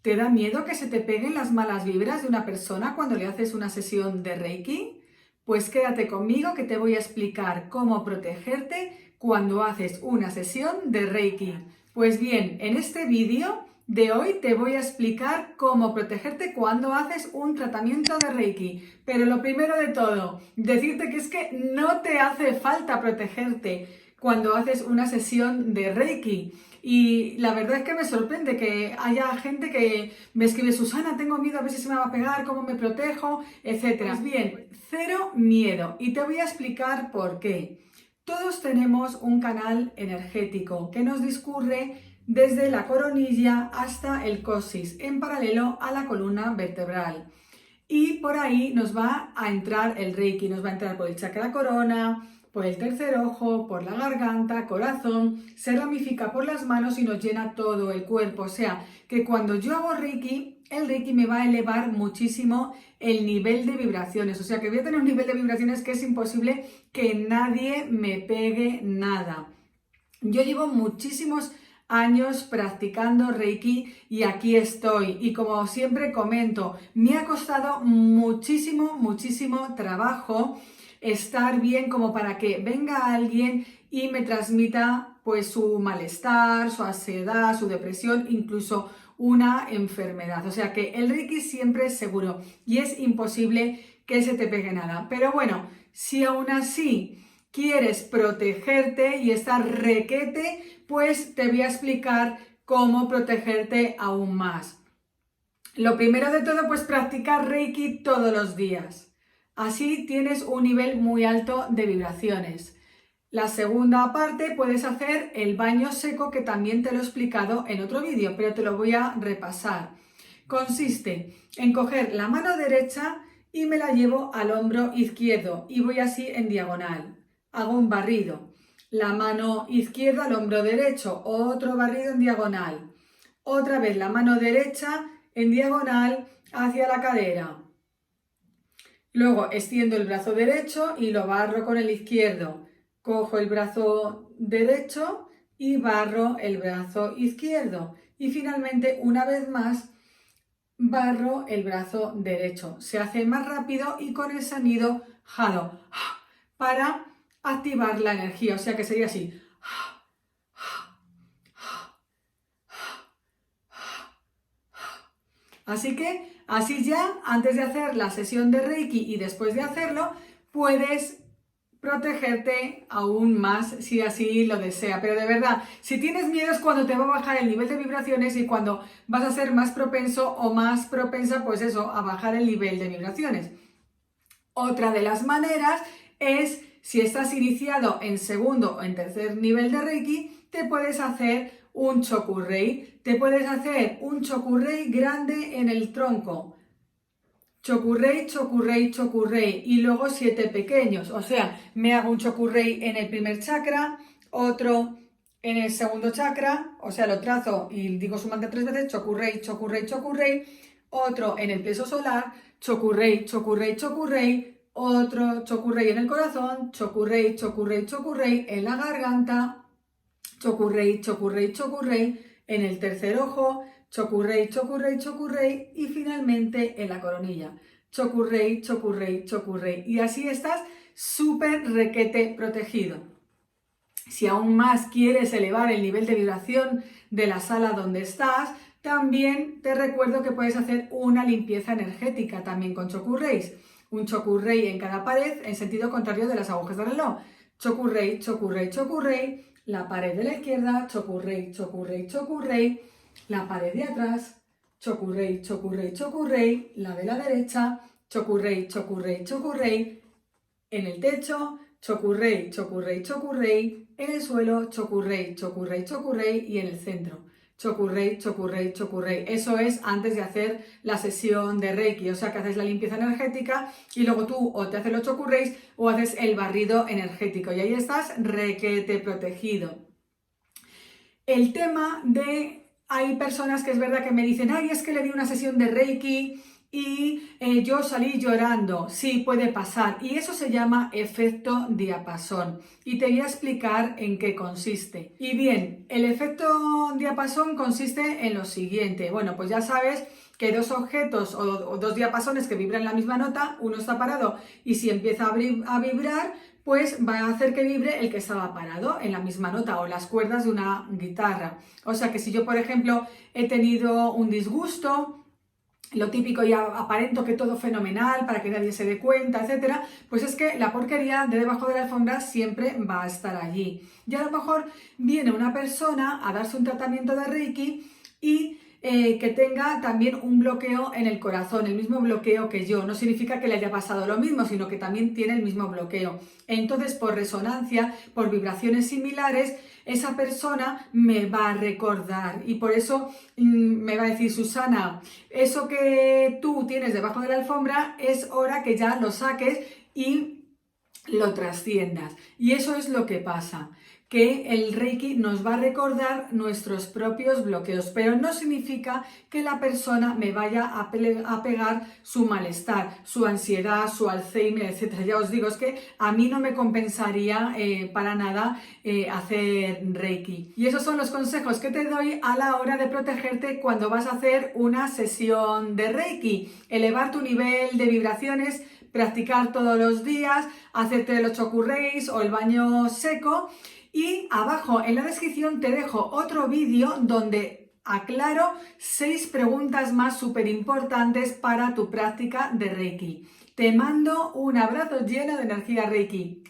¿Te da miedo que se te peguen las malas vibras de una persona cuando le haces una sesión de Reiki? Pues quédate conmigo que te voy a explicar cómo protegerte cuando haces una sesión de Reiki. Pues bien, en este vídeo de hoy te voy a explicar cómo protegerte cuando haces un tratamiento de Reiki. Pero lo primero de todo, decirte que es que no te hace falta protegerte cuando haces una sesión de Reiki. Y la verdad es que me sorprende que haya gente que me escribe: Susana, tengo miedo a ver si se me va a pegar, cómo me protejo, etcétera. Pues bien, cero miedo. Y te voy a explicar por qué. Todos tenemos un canal energético que nos discurre desde la coronilla hasta el coxis, en paralelo a la columna vertebral. Y por ahí nos va a entrar el Reiki, nos va a entrar por el chakra corona, por el tercer ojo, por la garganta, corazón, se ramifica por las manos y nos llena todo el cuerpo. O sea, que cuando yo hago Reiki, el Reiki me va a elevar muchísimo el nivel de vibraciones. O sea, que voy a tener un nivel de vibraciones que es imposible que nadie me pegue nada. Yo llevo muchísimos años practicando Reiki y aquí estoy. Y como siempre comento, me ha costado muchísimo trabajo estar bien como para que venga alguien y me transmita pues su malestar, su ansiedad, su depresión, incluso una enfermedad. O sea que el Reiki siempre es seguro y es imposible que se te pegue nada. Pero bueno, si aún así quieres protegerte y estar requete, pues te voy a explicar cómo protegerte aún más. Lo primero de todo, pues practicar Reiki todos los días. Así tienes un nivel muy alto de vibraciones. La segunda parte, puedes hacer el baño seco, que también te lo he explicado en otro vídeo, pero te lo voy a repasar. Consiste en coger la mano derecha y me la llevo al hombro izquierdo y voy así en diagonal. Hago un barrido. La mano izquierda al hombro derecho, otro barrido en diagonal. Otra vez la mano derecha en diagonal hacia la cadera. Luego extiendo el brazo derecho y lo barro con el izquierdo. Cojo el brazo derecho y barro el brazo izquierdo. Y finalmente, una vez más, barro el brazo derecho. Se hace más rápido y con el sonido jado para activar la energía. O sea que sería así. Así que así ya, antes de hacer la sesión de Reiki y después de hacerlo, puedes protegerte aún más si así lo desea. Pero de verdad, si tienes miedo es cuando te va a bajar el nivel de vibraciones y cuando vas a ser más propenso o más propensa, pues eso, a bajar el nivel de vibraciones. Otra de las maneras es, si estás iniciado en segundo o en tercer nivel de Reiki, te puedes hacer un chokurei. Te puedes hacer un chokurei grande en el tronco. Chokurei, chokurei, chokurei. Y luego 7 pequeños. O sea, me hago un chokurei en el primer chakra, otro en el segundo chakra. O sea, lo trazo y digo su mantra 3 veces. Chokurei, chokurei, chokurei. Otro en el plexo solar. Chokurei, chokurei, chokurei. Otro chokurei en el corazón. Chokurei, chokurei, chokurei en la garganta. Chokurei, chokurei, chokurei en el tercer ojo, chokurei, chokurei, chokurei y finalmente en la coronilla. Chokurei, chokurei, chokurei. Y así estás súper requete protegido. Si aún más quieres elevar el nivel de vibración de la sala donde estás, también te recuerdo que puedes hacer una limpieza energética también con chokurreis. Un chokurrei en cada pared en sentido contrario de las agujas del reloj. Chokurrei, chokurrei, chokurrei. La pared de la izquierda, chokurrei, chokurrei, chokurrei. La pared de atrás, chokurrei, chokurrei, chokurrei. La de la derecha, chokurrei, chokurrei, chokurrei. En el techo, chokurrei, chokurrei, chokurrei. En el suelo, chokurrei, chokurrei, chokurrei. Y en el centro, chokurrei, chokurrei, chokurrei. Eso es antes de hacer la sesión de Reiki. O sea que haces la limpieza energética y luego tú o te haces los chokurreis o haces el barrido energético. Y ahí estás requete protegido. El tema de... Hay personas que es verdad que me dicen: ay, es que le di una sesión de Reiki y yo salí llorando. Sí, puede pasar. Y eso se llama efecto diapasón. Y te voy a explicar en qué consiste. Y bien, el efecto diapasón consiste en lo siguiente. Bueno, pues ya sabes que dos objetos o dos diapasones que vibran la misma nota, uno está parado y si empieza a vibrar, pues va a hacer que vibre el que estaba parado en la misma nota o las cuerdas de una guitarra. O sea que si yo, por ejemplo, he tenido un disgusto, lo típico y aparento que todo fenomenal para que nadie se dé cuenta, etcétera, pues es que la porquería de debajo de la alfombra siempre va a estar allí. Y a lo mejor viene una persona a darse un tratamiento de Reiki y que tenga también un bloqueo en el corazón, el mismo bloqueo que yo. No significa que le haya pasado lo mismo, sino que también tiene el mismo bloqueo. Entonces, por resonancia, por vibraciones similares, esa persona me va a recordar y por eso me va a decir: Susana, eso que tú tienes debajo de la alfombra es hora que ya lo saques y lo trasciendas. Y eso es lo que pasa, que el Reiki nos va a recordar nuestros propios bloqueos, pero no significa que la persona me vaya a pegar su malestar, su ansiedad, su Alzheimer, etc. Ya os digo, es que a mí no me compensaría para nada hacer Reiki. Y esos son los consejos que te doy a la hora de protegerte cuando vas a hacer una sesión de Reiki. Elevar tu nivel de vibraciones, practicar todos los días, hacerte el 8 curréis o el baño seco. Y abajo en la descripción te dejo otro vídeo donde aclaro 6 preguntas más súper importantes para tu práctica de Reiki. Te mando un abrazo lleno de energía Reiki.